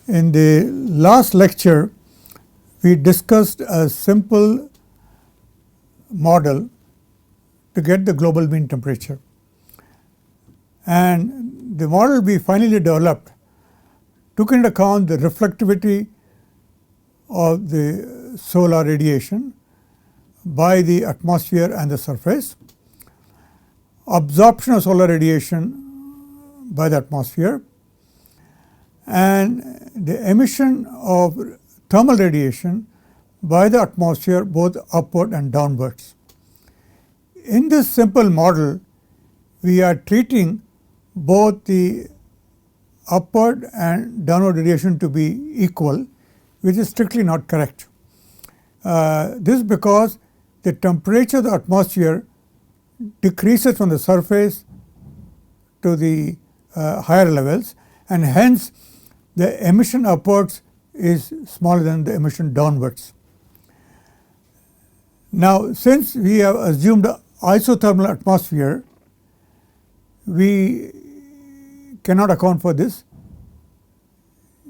In the last lecture, we discussed a simple model to get the global mean temperature. And the model we finally developed took into account the reflectivity of the solar radiation by the atmosphere and the surface, absorption of solar radiation by the atmosphere, and the emission of thermal radiation by the atmosphere both upward and downwards. In this simple model, we are treating both the upward and downward radiation to be equal, which is strictly not correct. This is because the temperature of the atmosphere decreases from the surface to the higher levels, and hence the emission upwards is smaller than the emission downwards. Now, since we have assumed isothermal atmosphere, we cannot account for this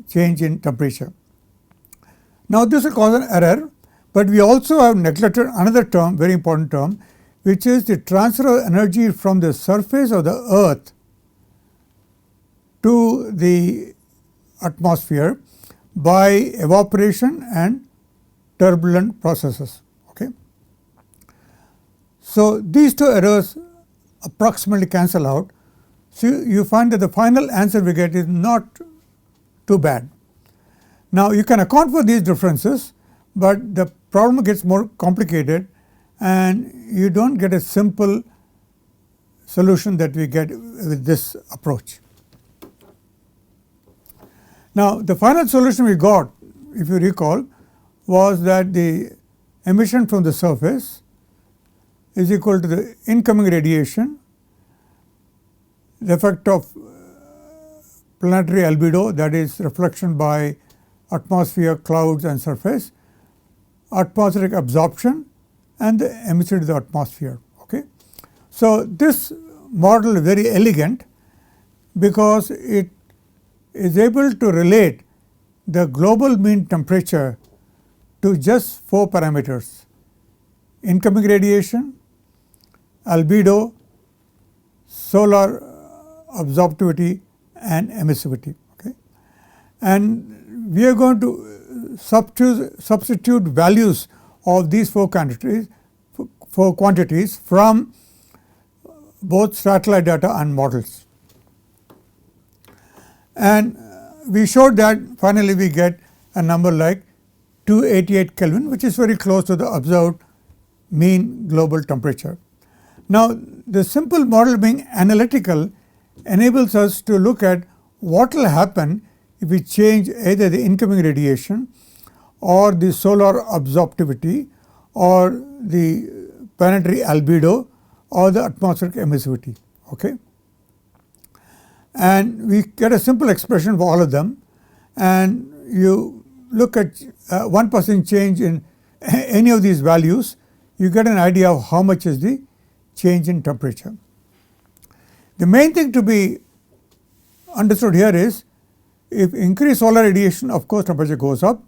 change in temperature. Now, this will cause an error, but we also have neglected another term, very important term, which is the transfer of energy from the surface of the earth to the atmosphere by evaporation and turbulent processes. Okay. So, these two errors approximately cancel out. So, you find that the final answer we get is not too bad. Now, you can account for these differences, but the problem gets more complicated and you do not get a simple solution that we get with this approach. Now, the final solution we got, if you recall, was that the emission from the surface is equal to the incoming radiation, the effect of planetary albedo, that is reflection by atmosphere, clouds and surface, atmospheric absorption and the emissivity of the atmosphere. Okay. So, this model is very elegant because it is able to relate the global mean temperature to just 4 parameters: incoming radiation, albedo, solar absorptivity and emissivity. Okay. And we are going to substitute values of these 4 quantities from both satellite data and models. And we showed that finally we get a number like 288 Kelvin, which is very close to the observed mean global temperature. Now, the simple model being analytical enables us to look at what will happen if we change either the incoming radiation or the solar absorptivity or the planetary albedo or the atmospheric emissivity. Okay. And we get a simple expression for all of them, and you look at 1% change in any of these values, you get an idea of how much is the change in temperature. The main thing to be understood here is, if you increase solar radiation, of course temperature goes up.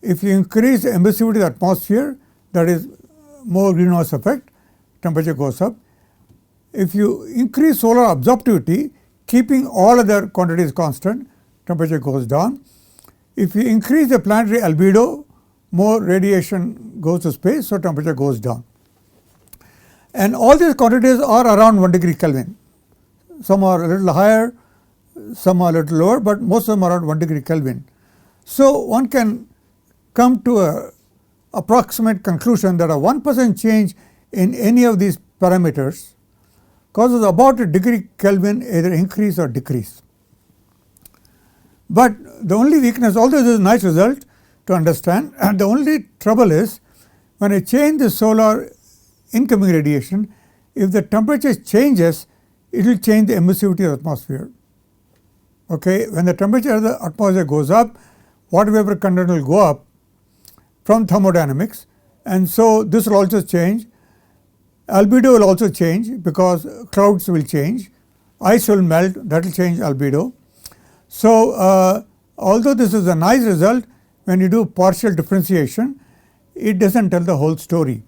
If you increase the emissivity of the atmosphere, that is more greenhouse effect, temperature goes up. If you increase solar absorptivity, keeping all other quantities constant, temperature goes down. If you increase the planetary albedo, more radiation goes to space, so temperature goes down. And all these quantities are around 1 degree Kelvin. Some are a little higher, some are a little lower, but most of them are around 1 degree Kelvin. So, one can come to an approximate conclusion that a 1% change in any of these parameters causes about a degree Kelvin either increase or decrease. But the only weakness, although this is a nice result to understand, and the only trouble is when I change the solar incoming radiation, if the temperature changes, it will change the emissivity of the atmosphere. Okay. When the temperature of the atmosphere goes up, water vapor content will go up from thermodynamics, and so this will also change. Albedo will also change because clouds will change, ice will melt, that will change albedo. So, Although this is a nice result, when you do partial differentiation, it doesn't tell the whole story.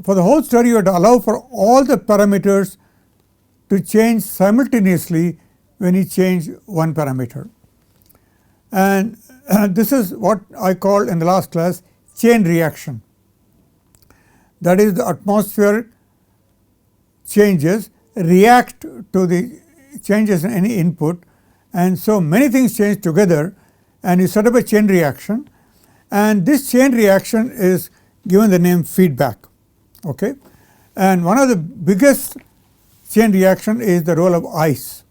For the whole story, you have to allow for all the parameters to change simultaneously when you change one parameter. And this is what I called in the last class chain reaction. That is, the atmospheric changes react to the changes in any input, and so many things change together and you set up a chain reaction, and this chain reaction is given the name feedback. Okay? And one of the biggest chain reaction is the role of ice,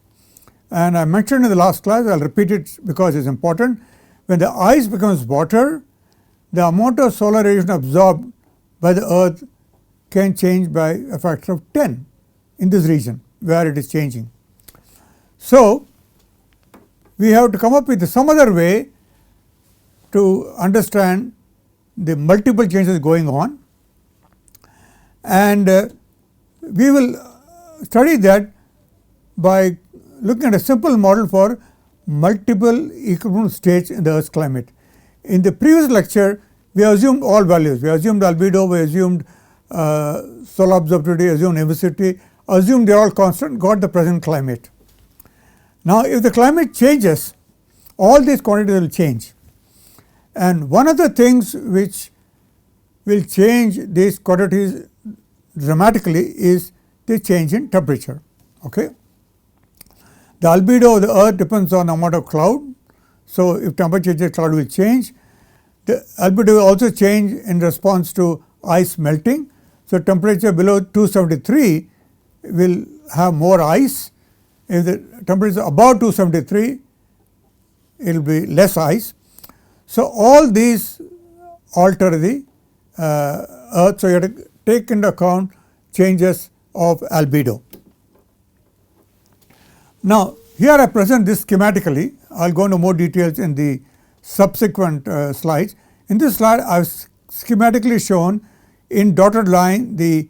and I mentioned in the last class, I will repeat it because it is important. When the ice becomes water, the amount of solar radiation absorbed by the earth can change by a factor of 10 in this region where it is changing. So we have to come up with some other way to understand the multiple changes going on, and we will study that by looking at a simple model for multiple equilibrium states in the Earth's climate. In the previous lecture, we assumed all values. We assumed albedo, we assumed solar absorptivity, assumed emissivity, assumed they are all constant, got the present climate. Now, if the climate changes, all these quantities will change, and one of the things which will change these quantities dramatically is the change in temperature. Okay? The albedo of the earth depends on the amount of cloud. So if temperature changes, cloud will change. The albedo will also change in response to ice melting. So temperature below 273 will have more ice. If the temperature is above 273, it will be less ice. So all these alter the earth. So you have to take into account changes of albedo. Now here I present this schematically. I will go into more details in the subsequent slides. In this slide I have schematically shown in dotted line the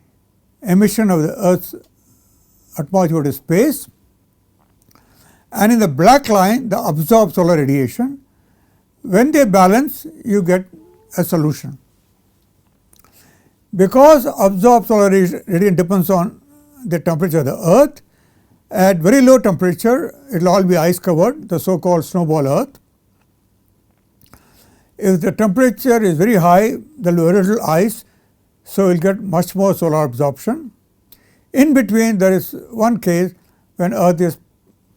emission of the Earth's atmosphere to space, and in the black line the absorbed solar radiation. When they balance, you get a solution. Because absorbed solar radiation depends on the temperature of the earth, at very low temperature it will all be ice covered, the so called snowball earth. If the temperature is very high, there will be very little ice, so you will get much more solar absorption. In between, there is one case when earth is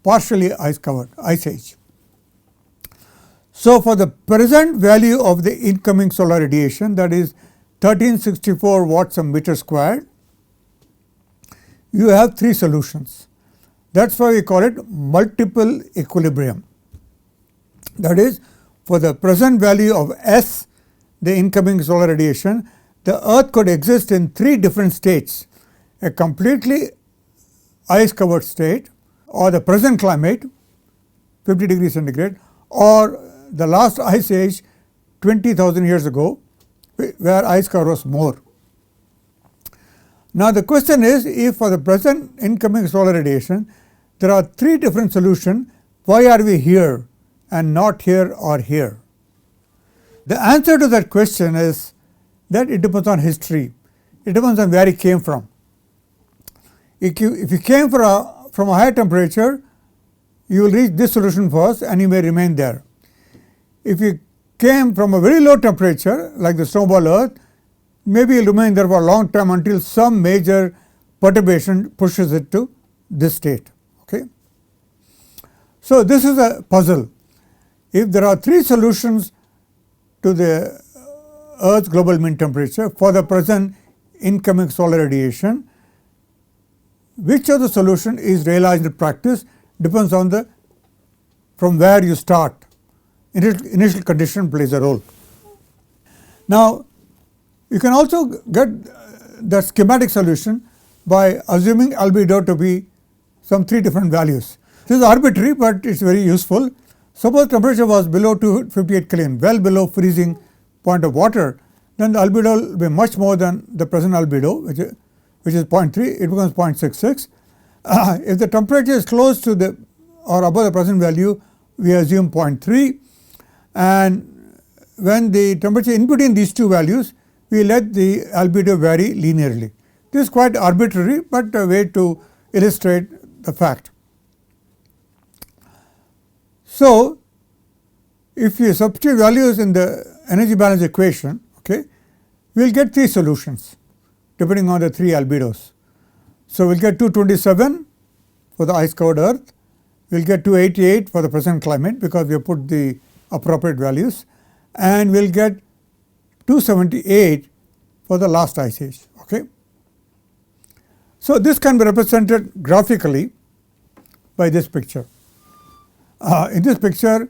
partially ice covered, ice age. So for the present value of the incoming solar radiation, that is 1364 watts a meter squared, you have three solutions. That is why we call it multiple equilibrium. That is, for the present value of S, the incoming solar radiation, the earth could exist in three different states: a completely ice covered state, or the present climate 50 degrees centigrade, or the last ice age 20,000 years ago, where ice cover was more. Now the question is, if for the present incoming solar radiation there are three different solutions, why are we here and not here or here? The answer to that question is that it depends on history. It depends on where it came from. If you came from a higher temperature, you will reach this solution first and you may remain there. If you came from a very low temperature like the snowball earth, maybe you will remain there for a long time until some major perturbation pushes it to this state. Okay? So this is a puzzle. If there are three solutions to the Earth's global mean temperature for the present incoming solar radiation, which of the solution is realized in practice depends on from where you start. Initial condition plays a role. Now you can also get the schematic solution by assuming albedo to be some three different values. This is arbitrary, but it is very useful. Suppose temperature was below 258 Kelvin, well below freezing point of water, then the albedo will be much more than the present albedo, which is 0.3, it becomes 0.66. If the temperature is close to or above the present value, we assume 0.3, and when the temperature in between these two values, we let the albedo vary linearly. This is quite arbitrary, but a way to illustrate the fact. So, if you substitute values in the energy balance equation, okay, we will get three solutions depending on the three albedos. So, we will get 227 for the ice covered earth, we will get 288 for the present climate because we have put the appropriate values, and we will get 278 for the last ice age. Okay. So, this can be represented graphically by this picture. In this picture,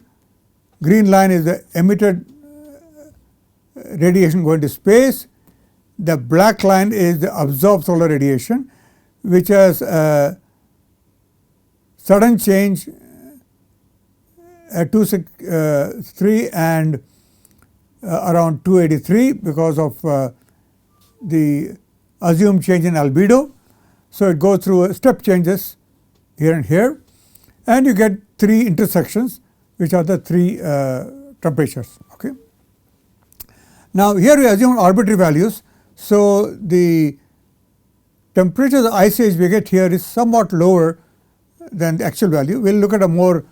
green line is the emitted radiation going to space, the black line is the absorbed solar radiation, which has a sudden change at 263 and around 283 because of the assumed change in albedo. So, it goes through step changes here and here, and you get three intersections, which are the three temperatures. Okay. Now, here we assume arbitrary values. So, the temperature of the ice age we get here is somewhat lower than the actual value. We will look at a more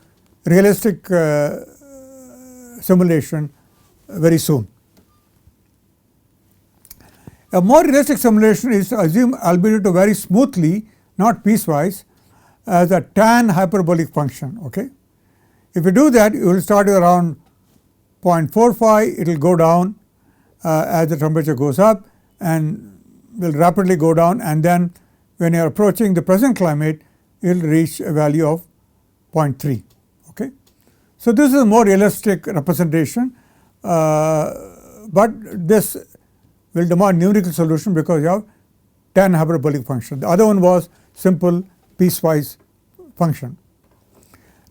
realistic simulation very soon. A more realistic simulation is to assume albedo to vary smoothly, not piecewise, as a tan hyperbolic function. Okay. If you do that, you will start with around 0.45, it will go down as the temperature goes up and will rapidly go down, and then when you are approaching the present climate, it will reach a value of 0.3. Okay. So, this is a more realistic representation, but this will demand numerical solution because you have tan hyperbolic function. The other one was simple piecewise function.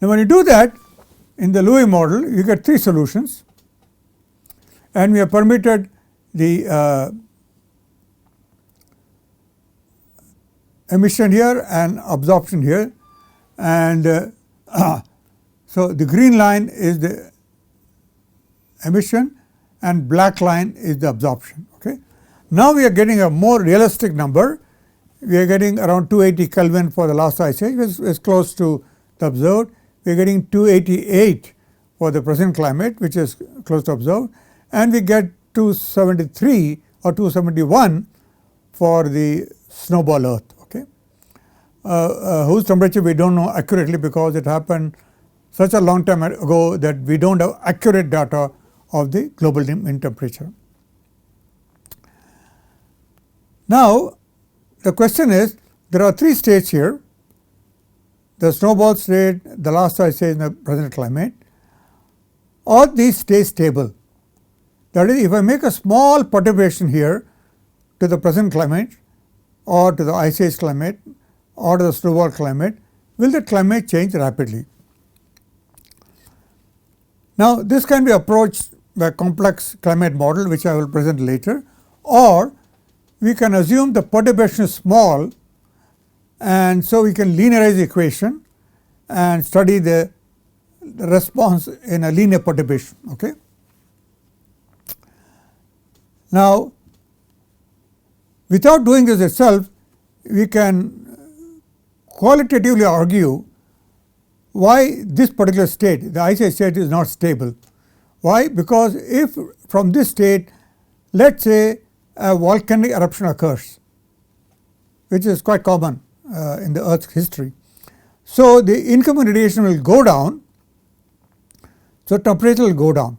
Now, when you do that in the Louis model, you get three solutions, and we have permitted the emission here and absorption here, and so the green line is the emission and black line is the absorption. Okay. Now, we are getting a more realistic number. We are getting around 280 Kelvin for the last ice age, which is close to the observed. We are getting 288 for the present climate, which is close to observed, and we get 273 or 271 for the snowball earth. Okay. Whose temperature we do not know accurately because it happened such a long time ago that we do not have accurate data of the global mean temperature. Now, the question is, there are three states here: the snowball state, the last ice age, and the present climate. Are these states stable? That is, if I make a small perturbation here to the present climate or to the ice age climate or to the snowball climate, will the climate change rapidly? Now, this can be approached by a complex climate model, which I will present later, or we can assume the perturbation is small, and so we can linearize the equation and study the response in a linear perturbation. Okay. Now, without doing this itself, we can qualitatively argue why this particular state, the ice age state, is not stable. Why? Because if from this state, let us say a volcanic eruption occurs, which is quite common in the Earth's history. So, the incoming radiation will go down, so temperature will go down.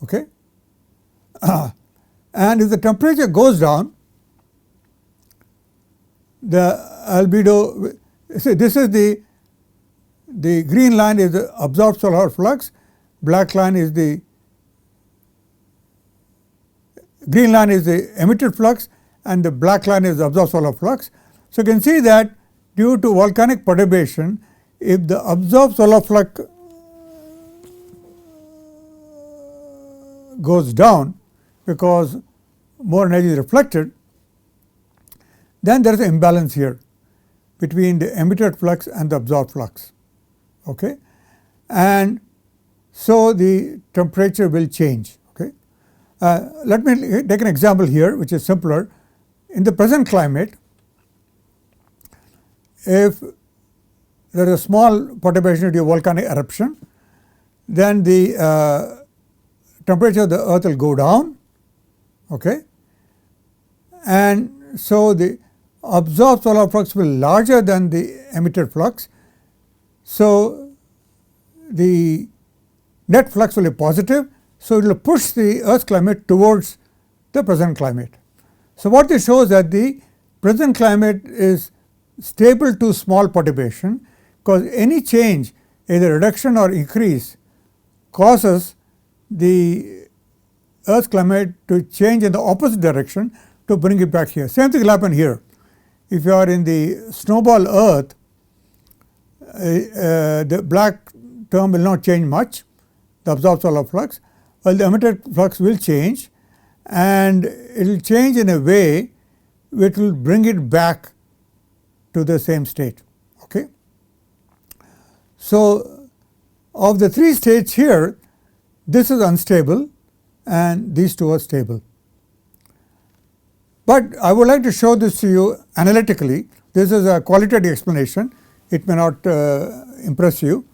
Okay. And if the temperature goes down, the albedo, so this is the green line is the absorbed solar flux, black line is the green line is the emitted flux, and the black line is the absorbed solar flux. So, you can see that due to volcanic perturbation, if the absorbed solar flux goes down because more energy is reflected, then there is an imbalance here between the emitted flux and the absorbed flux. Okay. and so the temperature will change. Okay. Let me take an example here which is simpler. In the present climate, if there is a small perturbation due to volcanic eruption, then the temperature of the earth will go down, okay, and so the absorbed solar flux will be larger than the emitted flux. So the net flux will be positive, so it will push the earth's climate towards the present climate. So what this shows that the present climate is stable to small perturbation, because any change, either reduction or increase, causes the earth's climate to change in the opposite direction to bring it back here. Same thing will happen here. If you are in the snowball earth, the black term will not change much, the absorbed solar flux, while the emitted flux will change, and it will change in a way which will bring it back to the same state. Okay. So of the three states here, this is unstable and these two are stable. But I would like to show this to you analytically. This is a qualitative explanation. It may not impress you.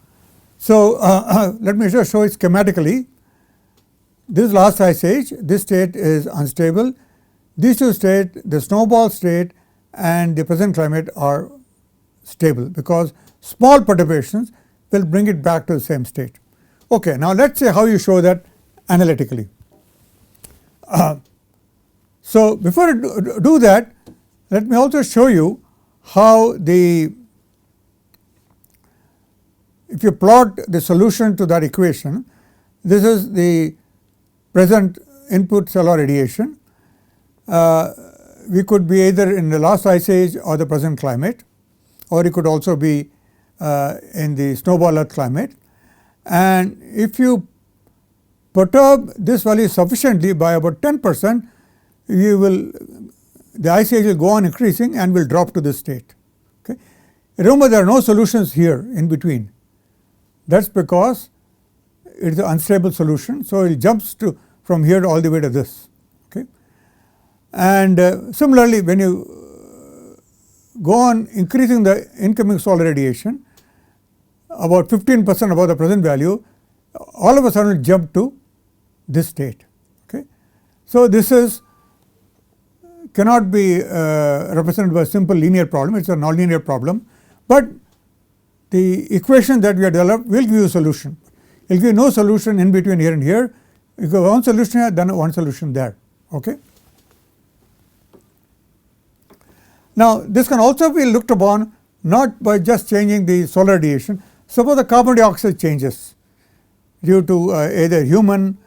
So let me just show it schematically. This last ice age, this state is unstable. These two states, the snowball state and the present climate, are stable because small perturbations will bring it back to the same state. Okay, now let us see how you show that analytically. So before I do that, let me also show you how if you plot the solution to that equation, this is the present input solar radiation. We could be either in the last ice age or the present climate, or it could also be in the snowball earth climate. And if you perturb this value sufficiently by about 10%, the ice age will go on increasing and will drop to this state. Okay. Remember, there are no solutions here in between. That's because it is an unstable solution, so it jumps from here all the way to this. Okay. And similarly, when you go on increasing the incoming solar radiation about 15% above the present value, all of a sudden jump to this state. Okay. So this cannot be represented by a simple linear problem. It is a nonlinear problem, but the equation that we have developed will give you a solution. It will give you no solution in between here and here. If you have one solution here, then one solution there. Okay. Now this can also be looked upon not by just changing the solar radiation. Suppose the carbon dioxide changes due to either human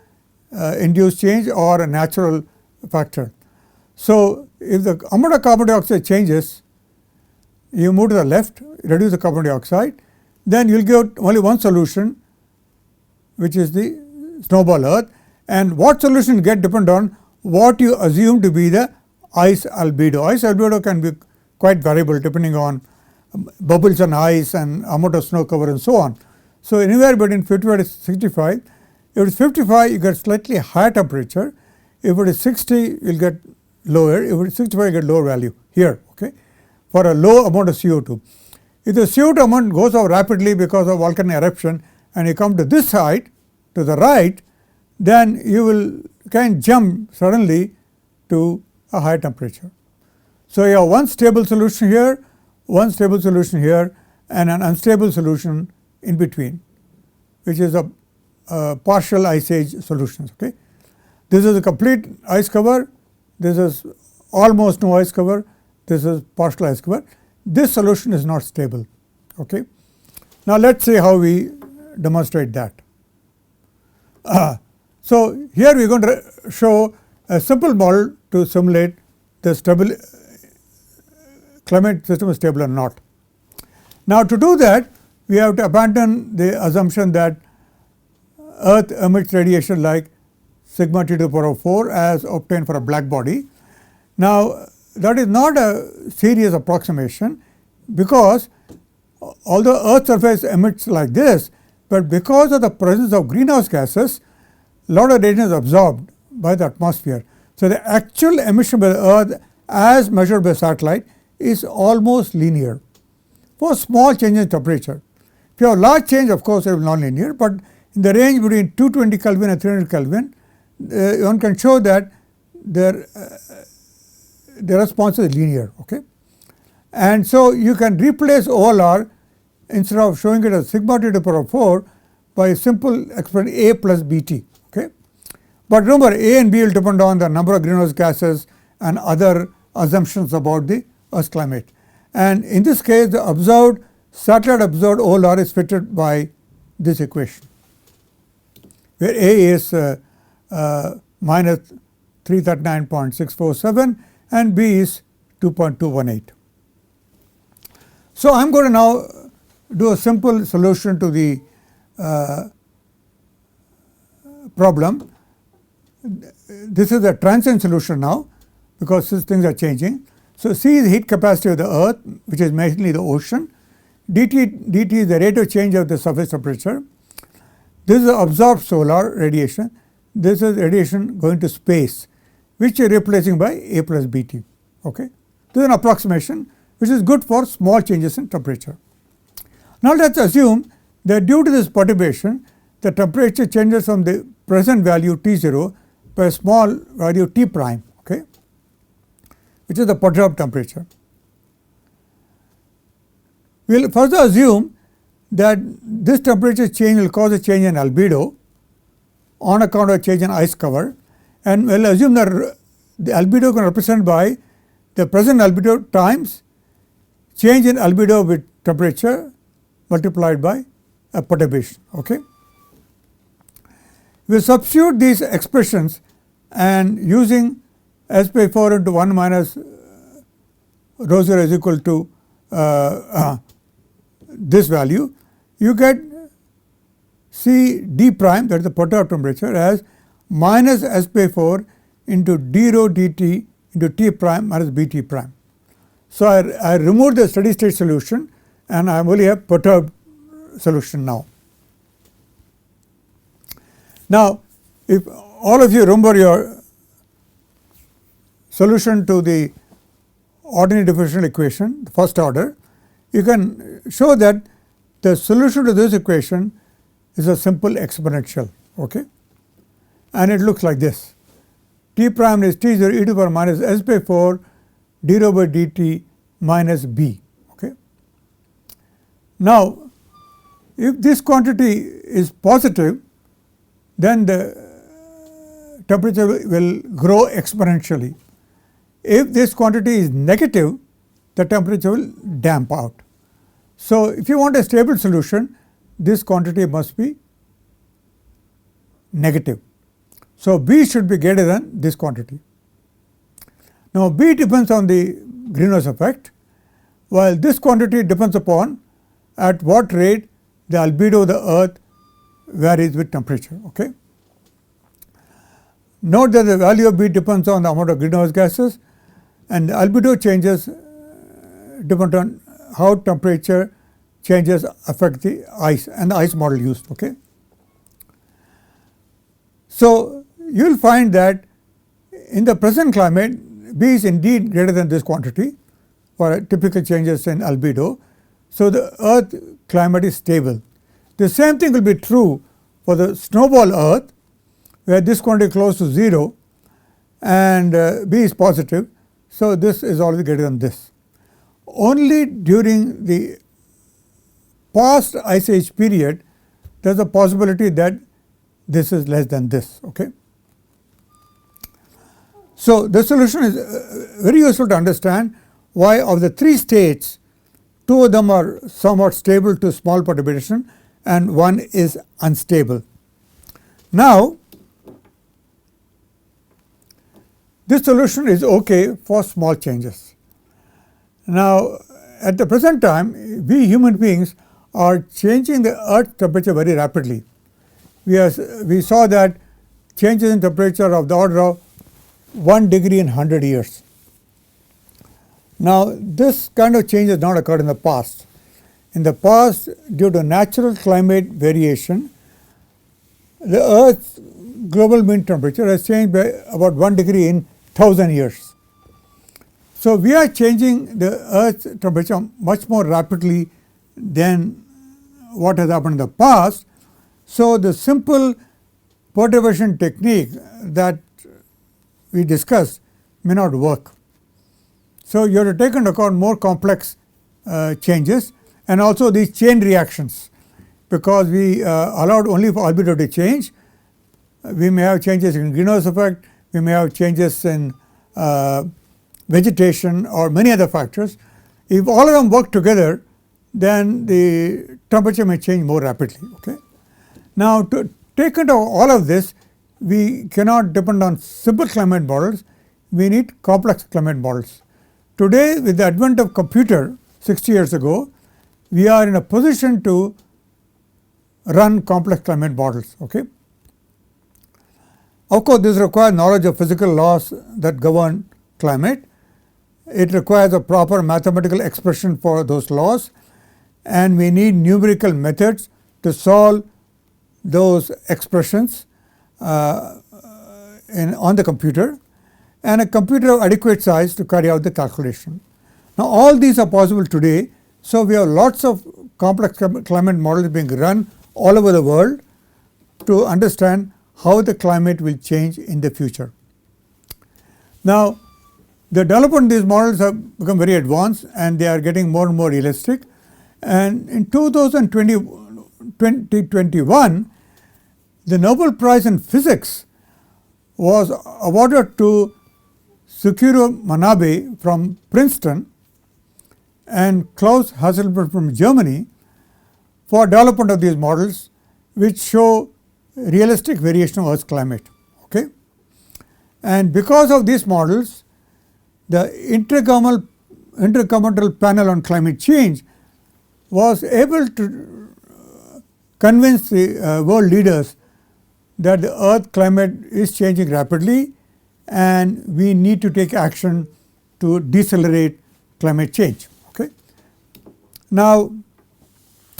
induced change or a natural factor. So if the amount of carbon dioxide changes, you move to the left, reduce the carbon dioxide, then you will get only one solution, which is the snowball earth. And what solution you get depend on what you assume to be the ice albedo. Ice albedo can be quite variable depending on bubbles on ice and amount of snow cover and so on. So anywhere between 55 to 65. If it is 55, you get slightly higher temperature. If it is 60, you will get lower. If it is 65, you get lower value here, okay, for a low amount of CO2. If the CO2 amount goes up rapidly because of volcanic eruption and you come to this side, to the right, then you can jump suddenly to a higher temperature. So you have one stable solution here, one stable solution here, and an unstable solution in between, which is a partial ice age solutions. Okay. This is a complete ice cover, this is almost no ice cover, this is partial ice cover. This solution is not stable. Okay. Now let us see how we demonstrate that. So here we are going to show a simple model to simulate the climate system is stable or not. Now to do that, we have to abandon the assumption that Earth emits radiation like sigma T to the power of 4 as obtained for a black body. Now that is not a serious approximation, because although Earth's surface emits like this, but because of the presence of greenhouse gases, a lot of radiation is absorbed by the atmosphere. So, the actual emission by the earth as measured by satellite is almost linear for small changes in temperature. If you have large change, of course, it will be non-linear, but in the range between 220 Kelvin and 300 Kelvin, one can show that their response is linear. Okay? And so, you can replace OLR instead of showing it as sigma T to the power of 4 by a simple expression A plus BT. Okay? But remember, A and B will depend on the number of greenhouse gases and other assumptions about the Earth's climate. And in this case, the satellite observed OLR is fitted by this equation, where A is minus 339.647 and B is 2.218. So, I am going to now do a simple solution to the problem. This is a transient solution now because these things are changing. So, C is the heat capacity of the earth, which is mainly the ocean. dt is the rate of change of the surface temperature. This is absorbed solar radiation. This is radiation going to space, which is replacing by A plus BT. Okay? This is an approximation which is good for small changes in temperature. Now, let us assume that due to this perturbation, the temperature changes from the present value T0 by a small value T prime, okay, which is the perturbed temperature. We will further assume that this temperature change will cause a change in albedo on account of change in ice cover, and we will assume that the albedo can represent by the present albedo times change in albedo with temperature multiplied by a perturbation. Okay? We substitute these expressions and using S by 4 into 1 minus rho 0 is equal to this value, you get C d prime, that is the perturbed temperature, as minus S by 4 into d rho dt into T prime minus Bt prime. So, I removed the steady state solution and I only have perturbed solution now. Now, if all of you remember your solution to the ordinary differential equation, the first order, you can show that the solution to this equation is a simple exponential, okay, and it looks like this. T prime is T0 e to the power minus S by 4 d rho by dt minus B. Okay. Now, if this quantity is positive, then the temperature will grow exponentially. If this quantity is negative, the temperature will damp out. So, if you want a stable solution, this quantity must be negative. So, B should be greater than this quantity. Now, B depends on the greenhouse effect, while this quantity depends upon at what rate the albedo of the earth varies with temperature. Okay. Note that the value of B depends on the amount of greenhouse gases, and the albedo changes depend on how temperature changes affect the ice and the ice model used. Okay. So, you will find that in the present climate, B is indeed greater than this quantity for typical changes in albedo. So, the earth climate is stable. The same thing will be true for the snowball earth, where this quantity is close to 0 and B is positive. So, this is always greater than this. Only during the past ice age period, there is a possibility that this is less than this. Okay. So, the solution is very useful to understand why of the 3 states, 2 of them are somewhat stable to small perturbation and 1 is unstable. Now, this solution is okay for small changes. Now, at the present time, we human beings are changing the earth temperature very rapidly. We saw that changes in temperature of the order of 1 degree in 100 years. Now, this kind of change has not occurred in the past. In the past, due to natural climate variation, the Earth's global mean temperature has changed by about 1 degree in 1000 years. So we are changing the Earth's temperature much more rapidly than what has happened in the past. So the simple perturbation technique that we discussed may not work. So you have to take into account more complex changes and also these chain reactions, because we allowed only for albedo to change. We may have changes in greenhouse effect, we may have changes in vegetation or many other factors. If all of them work together, then the temperature may change more rapidly. Okay? Now, to take into all of this, we cannot depend on simple climate models, we need complex climate models. Today, with the advent of computer 60 years ago, we are in a position to run complex climate models. Okay? Of course, this requires knowledge of physical laws that govern climate. It requires a proper mathematical expression for those laws, and we need numerical methods to solve those expressions on the computer, and a computer of adequate size to carry out the calculation. Now, all these are possible today. So we have lots of complex climate models being run all over the world to understand how the climate will change in the future. Now, the development of these models have become very advanced and they are getting more and more realistic. And in 2021, the Nobel Prize in Physics was awarded to Sukiro Manabe from Princeton and Klaus Hasselblad from Germany for development of these models, which show realistic variation of Earth's climate. Okay? And because of these models, the Intergovernmental Panel on Climate Change was able to convince the world leaders that the Earth climate is changing rapidly and we need to take action to decelerate climate change. Okay? Now,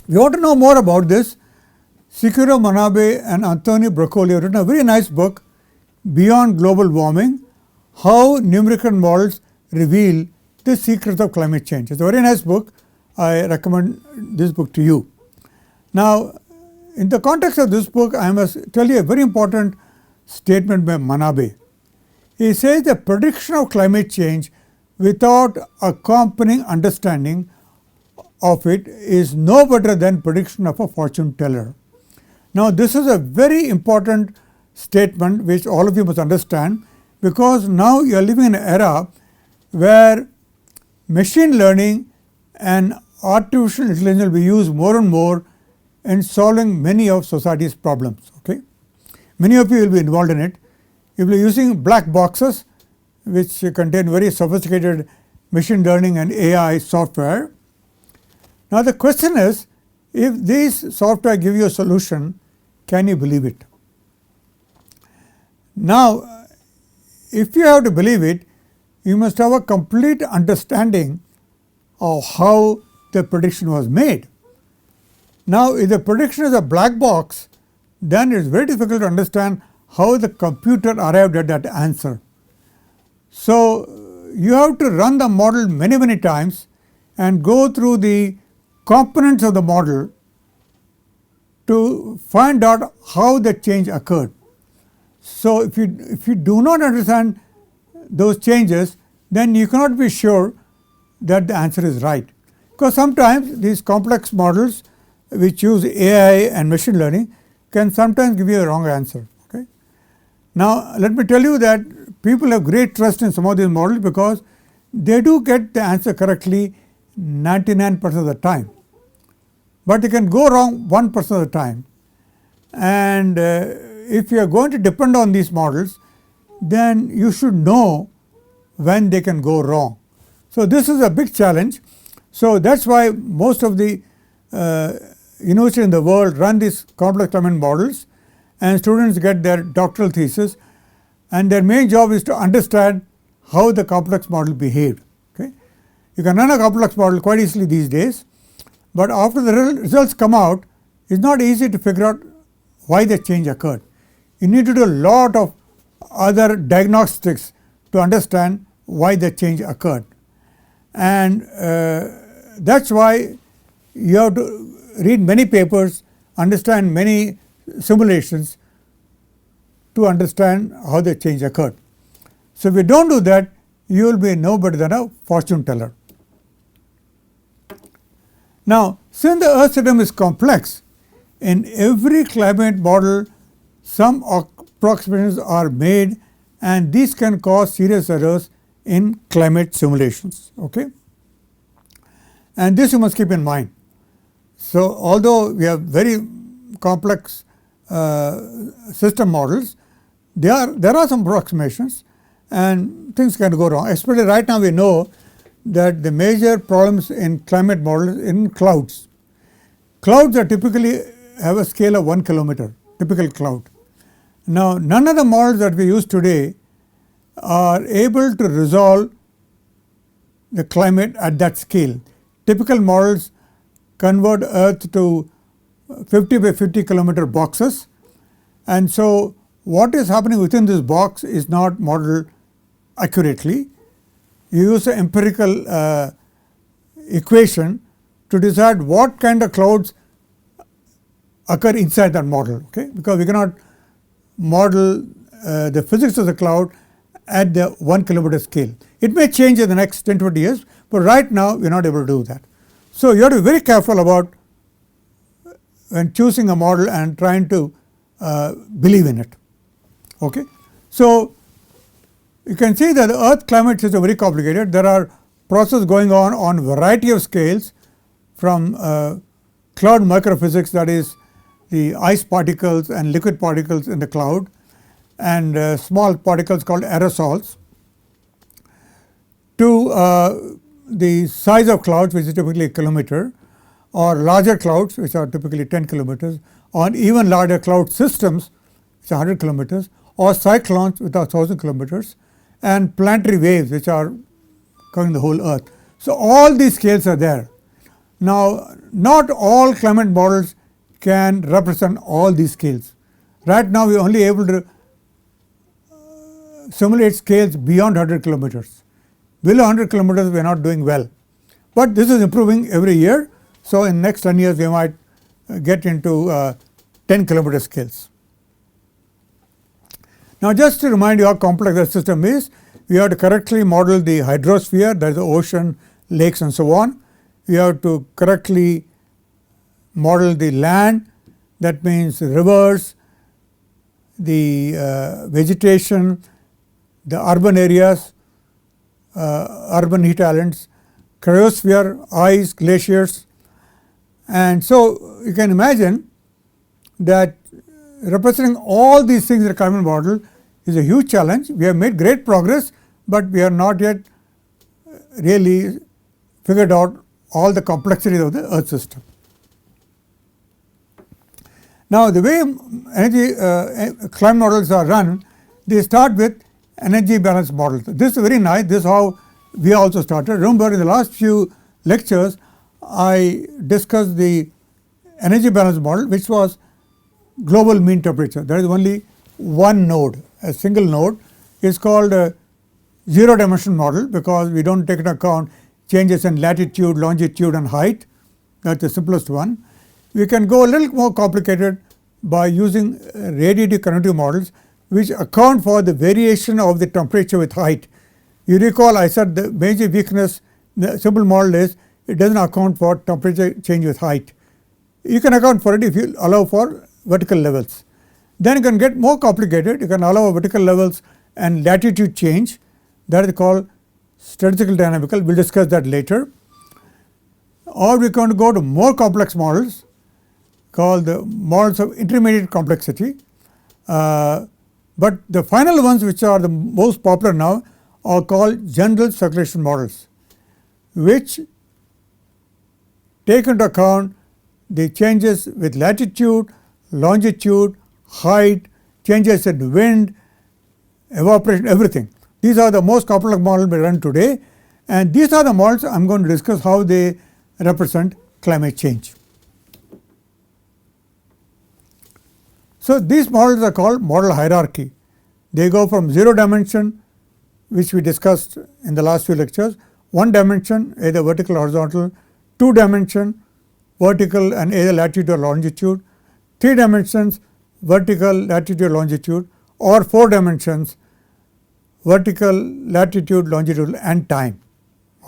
we want to know more about this. Sukiro Manabe and Antonio Broccoli have written a very nice book, Beyond Global Warming, How Numerical Models Reveal the Secrets of Climate Change. It's a very nice book. I recommend this book to you. Now, in the context of this book, I must tell you a very important statement by Manabe. He says the prediction of climate change without accompanying understanding of it is no better than prediction of a fortune teller. Now, this is a very important statement which all of you must understand, because now you are living in an era where machine learning and artificial intelligence will be used more and more in solving many of society's problems. Okay? Many of you will be involved in it. You will be using black boxes which contain very sophisticated machine learning and AI software. Now, the question is, if these software give you a solution, can you believe it? Now, if you have to believe it, you must have a complete understanding of how the prediction was made. Now, if the prediction is a black box, then it is very difficult to understand how the computer arrived at that answer. So, you have to run the model many times and go through the components of the model to find out how the change occurred. So, if you do not understand those changes, then you cannot be sure that the answer is right. Because sometimes these complex models which use AI and machine learning can sometimes give you a wrong answer. Okay? Now, let me tell you that people have great trust in some of these models because they do get the answer correctly 99% of the time. But it can go wrong 1% of the time. And if you are going to depend on these models, then you should know when they can go wrong. So, this is a big challenge. So, that is why most of the universities in the world run these complex climate models, and students get their doctoral thesis, and their main job is to understand how the complex model behaved. Okay? You can run a complex model quite easily these days, but after the results come out, it's not easy to figure out why the change occurred. You need to do a lot of other diagnostics to understand why the change occurred, and that's why you have to read many papers, understand many simulations to understand how the change occurred. So if you don't do that, you will be no better than a fortune teller. Now, since the Earth system is complex, in every climate model some approximations are made, and these can cause serious errors in climate simulations. Okay? And this you must keep in mind. So although we have very complex system models, there are some approximations and things can go wrong. Especially right now we know that the major problems in climate models in clouds. Clouds are typically have a scale of 1 kilometer, typical cloud. Now none of the models that we use today are able to resolve the climate at that scale. Typical models convert Earth to 50 by 50 kilometer boxes, and so what is happening within this box is not modeled accurately. You use an empirical equation to decide what kind of clouds occur inside that model, okay? Because we cannot model the physics of the cloud at the 1 kilometer scale. It may change in the next 10-20 years, but right now we are not able to do that. So you have to be very careful about when choosing a model and trying to believe in it. Okay? So you can see that the Earth climate system is very complicated. There are processes going on a variety of scales, from cloud microphysics, that is the ice particles and liquid particles in the cloud, and small particles called aerosols, to the size of clouds, which is typically a kilometer, or larger clouds, which are typically 10 kilometers, or even larger cloud systems, which are 100 kilometers, or cyclones, which are 1000 kilometers, and planetary waves, which are covering the whole Earth. So all these scales are there. Now, not all climate models can represent all these scales. Right now we are only able to simulate scales beyond 100 kilometers. Below 100 kilometers we are not doing well, but this is improving every year. So in next 10 years we might get into 10 kilometer scales. Now just to remind you how complex the system is, we have to correctly model the hydrosphere, that is the ocean, lakes and so on. We have to correctly model the land, that means rivers, the vegetation, the urban areas, urban heat islands, cryosphere, ice, glaciers. And so you can imagine that representing all these things in a climate model is a huge challenge. We have made great progress, but we are not yet really figured out all the complexities of the Earth system. Now the way energy climate models are run, they start with energy balance models. This is very nice. This is how we also started. Remember, in the last few lectures I discussed the energy balance model, which was global mean temperature. There is only one node, a single node. It's called a zero dimension model because we don't take into account changes in latitude, longitude and height. That's the simplest one. We can go a little more complicated by using radiative convective models, which account for the variation of the temperature with height. You recall I said the major weakness in the simple model is it doesn't account for temperature change with height. You can account for it if you allow for vertical levels. Then you can get more complicated. You can allow vertical levels and latitude change. That is called statistical dynamical. We will discuss that later. Or we can go to more complex models called the models of intermediate complexity. But the final ones, which are the most popular now, are called general circulation models, which take into account the changes with latitude, longitude, height, changes in wind, evaporation, everything. These are the most complex models we run today, and these are the models I am going to discuss how they represent climate change. So, these models are called model hierarchy. They go from 0 dimension, which we discussed in the last few lectures, 1 dimension either vertical or horizontal, 2 dimension vertical and either latitude or longitude, 3 dimensions vertical, latitude, longitude, or 4 dimensions vertical, latitude, longitude and time.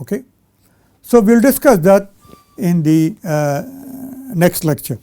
Okay. So, we will discuss that in the next lecture.